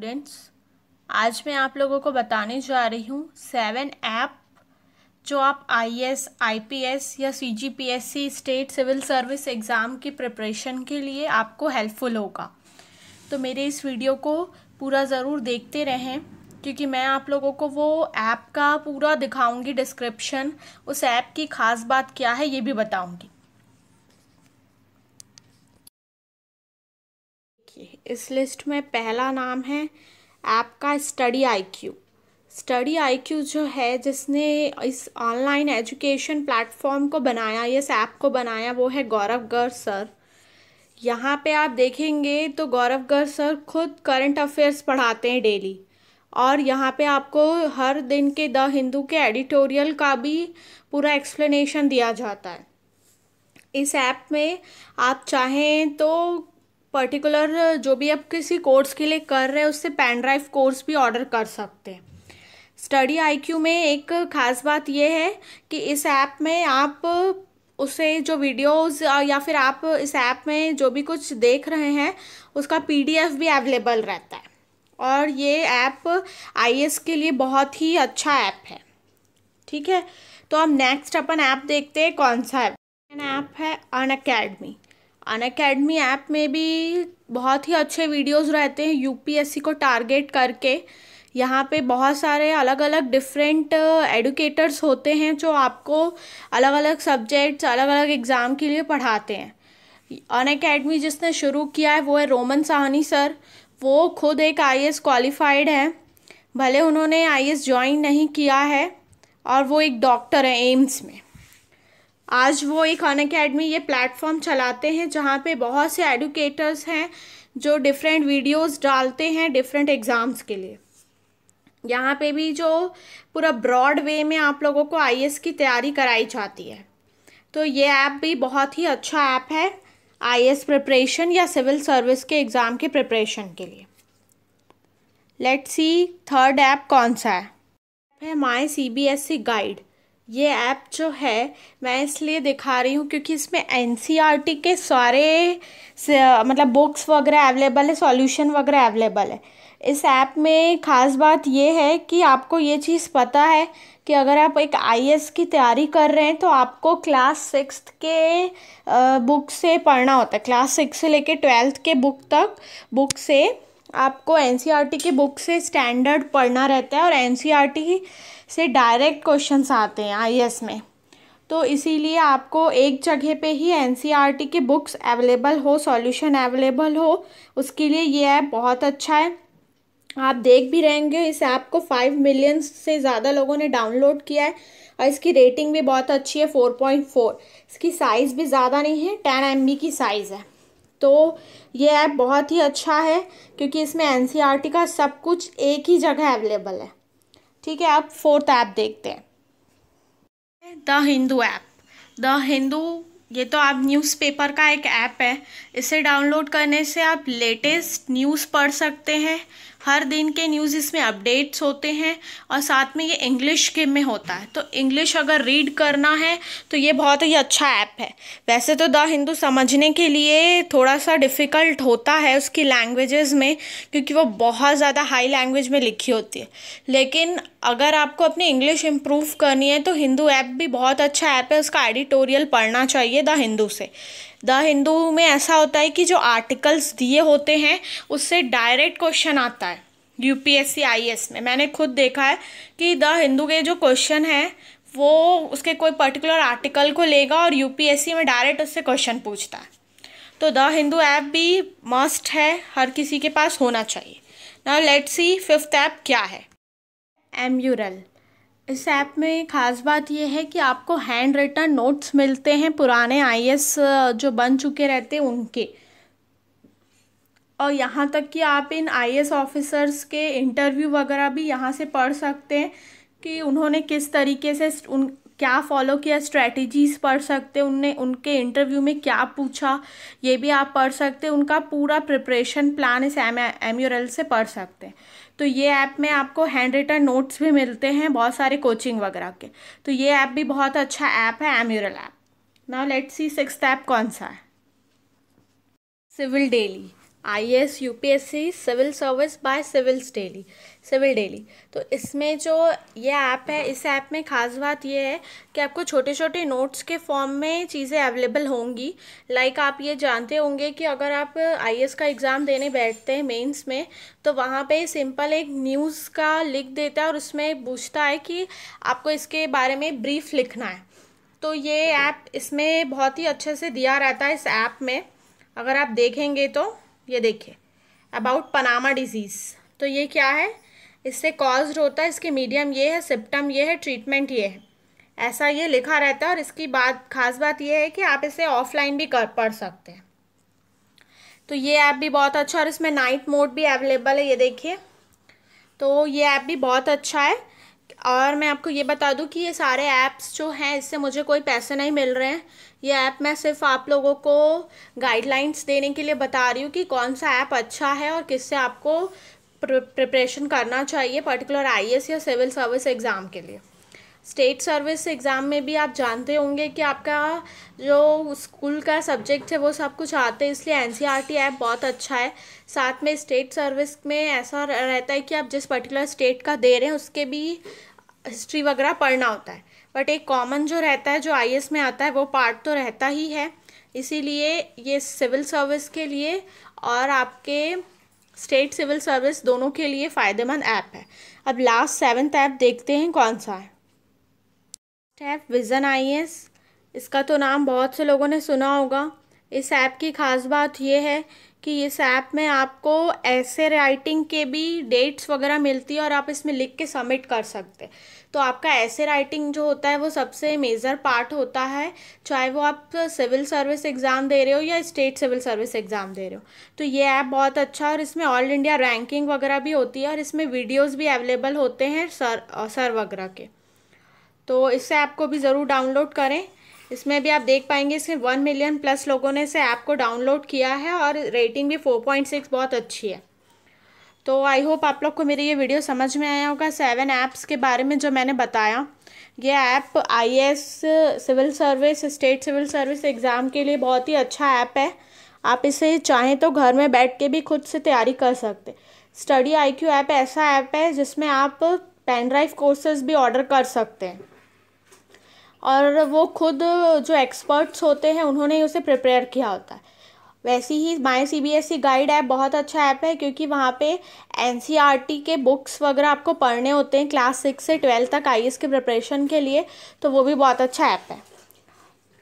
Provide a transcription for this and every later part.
Students, आज मैं आप लोगों को बताने जा रही हूँ 7 ऐप जो आप आईएएस, आईपीएस या CGPSC state civil service exam की प्रिपरेशन के लिए आपको हेल्पफुल होगा। तो मेरे इस वीडियो को पूरा ज़रूर देखते रहें, क्योंकि मैं आप लोगों को वो ऐप का पूरा दिखाऊंगी डिस्क्रिप्शन, उस ऐप की ख़ास बात क्या है ये भी बताऊंगी। इस लिस्ट में पहला नाम है ऐप का स्टडी आईक्यू। स्टडी आईक्यू जो है, जिसने इस ऑनलाइन एजुकेशन प्लेटफॉर्म को बनाया, इस ऐप को बनाया, वो है गौरव गर्ग सर। यहाँ पे आप देखेंगे तो गौरव गर्ग सर खुद करंट अफेयर्स पढ़ाते हैं डेली, और यहाँ पे आपको हर दिन के द हिंदू के एडिटोरियल का भी पूरा एक्सप्लेनेशन दिया जाता है। इस ऐप में आप चाहें तो पर्टिकुलर जो भी आप किसी कोर्स के लिए कर रहे हैं उससे पेन ड्राइव कोर्स भी ऑर्डर कर सकते हैं। स्टडी आईक्यू में एक ख़ास बात यह है कि इस ऐप में आप उसे जो वीडियोस या फिर आप इस ऐप में जो भी कुछ देख रहे हैं उसका पीडीएफ भी अवेलेबल रहता है, और ये ऐप आईएएस के लिए बहुत ही अच्छा ऐप है। ठीक है, तो अब नेक्स्ट अपन ऐप देखते हैं कौन सा ऐप है अनअकैडमी। अनअकैडमी ऐप में भी बहुत ही अच्छे वीडियोस रहते हैं यूपीएससी को टारगेट करके। यहाँ पे बहुत सारे अलग अलग डिफरेंट एडुकेटर्स होते हैं जो आपको अलग अलग सब्जेक्ट्स, अलग अलग एग्ज़ाम के लिए पढ़ाते हैं। अनअकैडमी जिसने शुरू किया है वो है रोमन साहनी सर। वो खुद एक आईएएस क्वालिफाइड हैं, भले उन्होंने आईएएस ज्वाइन नहीं किया है, और वो एक डॉक्टर हैं एम्स में। आज वो एक अनअकैडमी ये प्लेटफॉर्म चलाते हैं जहाँ पे बहुत से एडुकेटर्स हैं जो डिफरेंट वीडियोस डालते हैं डिफरेंट एग्ज़ाम्स के लिए। यहाँ पे भी जो पूरा ब्रॉड वे में आप लोगों को आईएएस की तैयारी कराई जाती है। तो ये ऐप भी बहुत ही अच्छा ऐप है आईएएस प्रिपरेशन या सिविल सर्विस के एग्ज़ाम के प्रिपरेशन के लिए। लेट्स सी थर्ड ऐप कौन सा है माई सीबीएसई गाइड। ये ऐप जो है मैं इसलिए दिखा रही हूँ क्योंकि इसमें एनसीईआरटी के सारे मतलब बुक्स वगैरह अवेलेबल है, सॉल्यूशन वगैरह अवेलेबल है। इस ऐप में ख़ास बात ये है कि आपको ये चीज़ पता है कि अगर आप एक आईएएस की तैयारी कर रहे हैं तो आपको क्लास 6 के बुक से पढ़ना होता है। क्लास 6 से लेके 12th के बुक से आपको एनसीईआरटी की बुक से स्टैंडर्ड पढ़ना रहता है, और एनसीईआरटी से डायरेक्ट क्वेश्चंस आते हैं आईएएस में। तो इसीलिए आपको एक जगह पे ही एनसीईआरटी की बुक्स अवेलेबल हो, सॉल्यूशन अवेलेबल हो, उसके लिए ये ऐप बहुत अच्छा है। आप देख भी रहेंगे इस ऐप को 5 मिलियन से ज़्यादा लोगों ने डाउनलोड किया है, और इसकी रेटिंग भी बहुत अच्छी है 4.4। इसकी साइज़ भी ज़्यादा नहीं है, 10 MB की साइज़ है। तो ये ऐप बहुत ही अच्छा है क्योंकि इसमें एनसीईआरटी का सब कुछ एक ही जगह अवेलेबल है। ठीक है, अब फोर्थ ऐप देखते हैं the Hindu app. The Hindu ये तो आप न्यूज़पेपर का एक ऐप है। इसे डाउनलोड करने से आप लेटेस्ट न्यूज़ पढ़ सकते हैं। हर दिन के न्यूज़ इसमें अपडेट्स होते हैं, और साथ में ये इंग्लिश के में होता है। तो इंग्लिश अगर रीड करना है तो ये बहुत ही अच्छा ऐप है। वैसे तो द हिंदू समझने के लिए थोड़ा सा डिफ़िकल्ट होता है उसकी लैंग्वेजेस में, क्योंकि वो बहुत ज़्यादा हाई लैंग्वेज में लिखी होती है, लेकिन अगर आपको अपनी इंग्लिश इम्प्रूव करनी है तो हिंदू ऐप भी बहुत अच्छा ऐप है। उसका एडिटोरियल पढ़ना चाहिए द हिंदू से। द हिंदू में ऐसा होता है कि जो आर्टिकल्स दिए होते हैं उससे डायरेक्ट क्वेश्चन आता है यूपीएससी आईएएस में। मैंने खुद देखा है कि द हिंदू के जो क्वेश्चन है वो उसके कोई पर्टिकुलर आर्टिकल को लेगा और यूपीएससी में डायरेक्ट उससे क्वेश्चन पूछता है। तो द हिंदू ऐप भी मस्ट है, हर किसी के पास होना चाहिए। Now let's C fifth app क्या है, एम्यूरल। इस ऐप में ख़ास बात यह है कि आपको हैंड रिटन नोट्स मिलते हैं पुराने आईएएस जो बन चुके रहते हैं उनके, और यहाँ तक कि आप इन आईएएस ऑफिसर्स के इंटरव्यू वगैरह भी यहाँ से पढ़ सकते हैं कि उन्होंने किस तरीके से क्या फॉलो किया, स्ट्रेटजीज पढ़ सकते हैं, उनने उनके इंटरव्यू में क्या पूछा ये भी आप पढ़ सकते हैं। उनका पूरा प्रिपरेशन प्लान इस एम्यूरल से पढ़ सकते हैं। तो ये ऐप में आपको हैंड रिटन नोट्स भी मिलते हैं बहुत सारे कोचिंग वगैरह के। तो ये ऐप भी बहुत अच्छा ऐप है, एम्यूरल app. Now let's see sixth app कौन सा है, civil daily. IAS UPSC civil service by civil daily. तो इसमें जो ये ऐप है, इस ऐप में ख़ास बात ये है कि आपको छोटे छोटे नोट्स के फॉर्म में चीज़ें अवेलेबल होंगी। लाइक आप ये जानते होंगे कि अगर आप IAS का एग्ज़ाम देने बैठते हैं मेंस में, तो वहाँ पे सिंपल एक न्यूज़ का लिख देता है और उसमें पूछता है कि आपको इसके बारे में ब्रीफ लिखना है। तो ये ऐप इसमें बहुत ही अच्छे से दिया रहता है। इस ऐप में अगर आप देखेंगे तो ये देखिए, अबाउट पनामा डिजीज़। तो ये क्या है, इससे कॉज्ड होता है, इसके मीडियम ये है, सिम्टम ये है, ट्रीटमेंट ये है, ऐसा ये लिखा रहता है। और इसकी खास बात ये है कि आप इसे ऑफलाइन भी पढ़ सकते हैं। तो ये ऐप भी बहुत अच्छा, और इसमें नाइट मोड भी अवेलेबल है, ये देखिए। तो ये ऐप भी बहुत अच्छा है। और मैं आपको ये बता दूं कि ये सारे ऐप्स जो हैं, इससे मुझे कोई पैसे नहीं मिल रहे हैं। ये ऐप मैं सिर्फ आप लोगों को गाइडलाइंस देने के लिए बता रही हूँ कि कौन सा ऐप अच्छा है और किससे आपको प्रिपरेशन करना चाहिए पर्टिकुलर IAS या सिविल सर्विस एग्ज़ाम के लिए। स्टेट सर्विस एग्ज़ाम में भी आप जानते होंगे कि आपका जो स्कूल का सब्जेक्ट है वो सब कुछ आते हैं, इसलिए NCERT ऐप बहुत अच्छा है। साथ में स्टेट सर्विस में ऐसा रहता है कि आप जिस पर्टिकुलर स्टेट का दे रहे हैं उसके भी हिस्ट्री वगैरह पढ़ना होता है, बट एक कॉमन जो रहता है जो IAS में आता है वो पार्ट तो रहता ही है। इसीलिए ये सिविल सर्विस के लिए और आपके स्टेट सिविल सर्विस दोनों के लिए फ़ायदेमंद ऐप है। अब लास्ट 7th ऐप देखते हैं कौन सा है। ऐप विज़न IAS, इसका तो नाम बहुत से लोगों ने सुना होगा। इस ऐप की ख़ास बात यह है कि इस ऐप में आपको ऐसे राइटिंग के भी डेट्स वगैरह मिलती है और आप इसमें लिख के सबमिट कर सकते हैं। तो आपका ऐसे राइटिंग जो होता है वो सबसे मेजर पार्ट होता है, चाहे वो आप सिविल सर्विस एग्ज़ाम दे रहे हो या स्टेट सिविल सर्विस एग्ज़ाम दे रहे हो। तो ये ऐप बहुत अच्छा है और इसमें ऑल इंडिया रैंकिंग वगैरह भी होती है और इसमें वीडियोज़ भी अवेलेबल होते हैं सर वगैरह के। तो इस ऐप को भी ज़रूर डाउनलोड करें। इसमें भी आप देख पाएंगे इसमें 1 मिलियन प्लस लोगों ने इस ऐप को डाउनलोड किया है और रेटिंग भी 4.6 बहुत अच्छी है। तो आई होप आप लोग को मेरी ये वीडियो समझ में आया होगा 7 ऐप्स के बारे में जो मैंने बताया। ये app IAS civil service, state civil service exam के लिए बहुत ही अच्छा ऐप है। आप इसे चाहें तो घर में बैठ के भी खुद से तैयारी कर सकते। स्टडी IQ ऐप ऐसा ऐप है जिसमें आप पेन ड्राइव कोर्सेज भी ऑर्डर कर सकते हैं और वो खुद जो एक्सपर्ट्स होते हैं उन्होंने ही उसे प्रिपेयर किया होता है। वैसे ही माई CBSE गाइड ऐप बहुत अच्छा ऐप है क्योंकि वहाँ पे NCERT के बुक्स वगैरह आपको पढ़ने होते हैं क्लास 6 से 12 तक IAS के प्रिपरेशन के लिए, तो वो भी बहुत अच्छा ऐप है।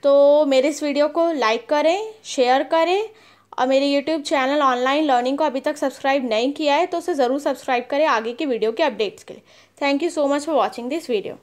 तो मेरे इस वीडियो को लाइक करें, शेयर करें और मेरे YouTube चैनल ऑनलाइन लर्निंग को अभी तक सब्सक्राइब नहीं किया है तो उसे ज़रूर सब्सक्राइब करें आगे की वीडियो के अपडेट्स के लिए। Thank you so much for watching this video.